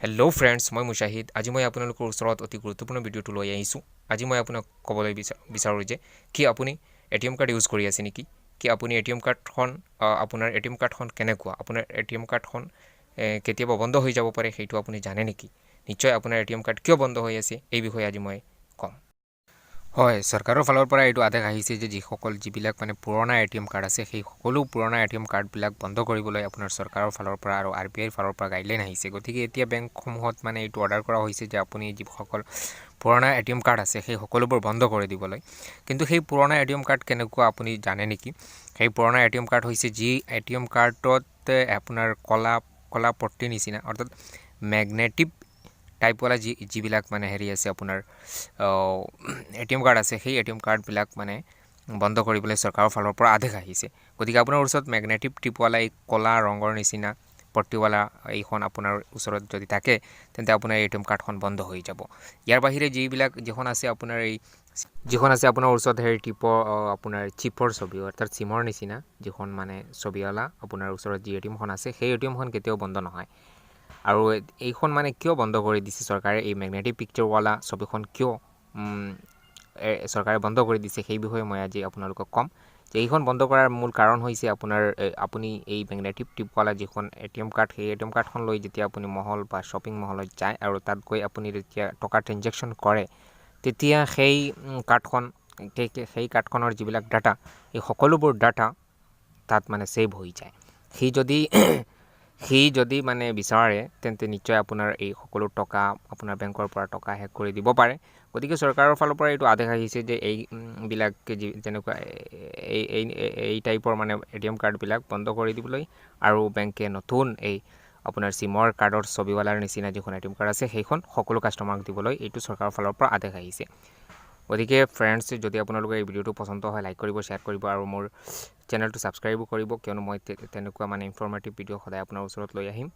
Hello' friends, মই মুশ্বাহিদ। আজি মই আপোনালোকৰ ওচৰত অতি গুৰুত্বপূৰ্ণ ভিডিঅ'টো লৈ আহিছোঁ। আজি মই আপোনাক ক'বলৈ বিচাৰোঁ যে কি আপুনি এটিএম কাৰ্ড ইউজ কৰি আছে নেকি? কি আপুনি এটিএম কাৰ্ডখন আপোনাৰ এটিএম কাৰ্ডখন কেনেকুৱা? আপোনাৰ এটিএম কাৰ্ডখন কেতিয়াবা বন্ধ হৈ যাব পাৰে, সেইটো আপুনি জানে নেকি? নিশ্চয় আপোনাৰ এটিএম কাৰ্ড কিয় বন্ধ হৈ আছে এই বিষয়ে আজি মই ক'ম। হয়, চৰকাৰৰ ফালৰ পৰা এইটো আদেশ আহিছে যে যিবিলাক মানে পুৰণা এটিএম কাৰ্ড আছে, সেই সকলো পুৰণা এটিএম কাৰ্ডবিলাক বন্ধ কৰিবলৈ আপোনাৰ চৰকাৰৰ ফালৰ পৰা আৰু RBIৰ ফালৰ পৰা গাইডলাইন আহিছে। গতিকে এতিয়া বেংকসমূহত মানে এইটো অৰ্ডাৰ কৰা হৈছে যে আপুনি যিসকল পুৰণা এটিএম কাৰ্ড আছে সেই সকলোবোৰ বন্ধ কৰি দিবলৈ। কিন্তু সেই পুৰণা এটিএম কাৰ্ড কেনেকুৱা আপুনি জানে নেকি? সেই পুৰণা এটিএম কাৰ্ড হৈছে যি এটিএম কাৰ্ডত আপোনাৰ কলা পট্টিৰ নিচিনা, অৰ্থাৎ মেগনেটিক টাইপৱালা যিবিলাক মানে আছে আপোনাৰ এটিএম কাৰ্ড আছে, সেই এটিএম কাৰ্ডবিলাক মানে বন্ধ কৰিবলৈ চৰকাৰৰ ফালৰ পৰা আদেশ আহিছে। গতিকে আপোনাৰ ওচৰত মেগনেটিক টিপৱালা এই ক'লা ৰঙৰ নিচিনা পট্টিৱালা এইখন আপোনাৰ ওচৰত যদি থাকে, তেন্তে আপোনাৰ এটিএম কাৰ্ডখন বন্ধ হৈ যাব। ইয়াৰ বাহিৰে যিখন আছে আপোনাৰ ওচৰত আপোনাৰ চিপৰ ছবি, অৰ্থাৎ চিমৰ নিচিনা যিখন মানে ছবিৱালা আপোনাৰ ওচৰত যি এটিএমখন আছে, সেই এটিএমখন কেতিয়াও বন্ধ নহয়। আৰু এইখন মানে কিয় বন্ধ কৰি দিছে চৰকাৰে, এই মেগনেটিক পিকচাৰৱালা ছবিখন কিয় চৰকাৰে বন্ধ কৰি দিছে, সেই বিষয়ে মই আজি আপোনালোকক ক'ম। যে এইখন বন্ধ কৰাৰ মূল কাৰণ হৈছে আপুনি এই মেগনেটিক টিপৱালা যিখন এটিএম কাৰ্ড, সেই এটিএম কাৰ্ডখন লৈ যেতিয়া আপুনি মল বা শ্বপিং মলত যায় আৰু তাত গৈ আপুনি যেতিয়া টকা ট্ৰেঞ্জেকশ্যন কৰে, তেতিয়া সেই কাৰ্ডখনৰ যিবিলাক ডাটা, এই সকলোবোৰ ডাটা তাত মানে ছেভ হৈ যায়। সি যদি মানে বিচাৰে, তেন্তে নিশ্চয় আপোনাৰ এই সকলো টকা আপোনাৰ বেংকৰ পৰা টকা হেক কৰি দিব পাৰে। গতিকে চৰকাৰৰ ফালৰ পৰা এইটো আদেশ আহিছে যে এইবিলাক যেনেকুৱা এই টাইপৰ মানে এটিএম কাৰ্ডবিলাক বন্ধ কৰি দিবলৈ, আৰু বেংকে নতুন এই আপোনাৰ চিমৰ কাৰ্ডৰ ছবিৱালাৰ নিচিনা যিখন এটিএম কাৰ্ড আছে, সেইখন সকলো কাষ্টমাৰক দিবলৈ এইটো চৰকাৰৰ ফালৰ পৰা আদেশ আহিছে। গতিকে ফ্ৰেণ্ডছ, যদি আপোনালোকে এই ভিডিঅ'টো পচন্দ হয়, লাইক কৰিব, শ্বেয়াৰ কৰিব আৰু মোৰ চেনেলটো ছাবস্ক্ৰাইবো কৰিব, কিয়নো মই তেনেকুৱা মানে ইনফৰ্মেটিভ ভিডিঅ' সদায় আপোনাৰ ওচৰত লৈ আহিম।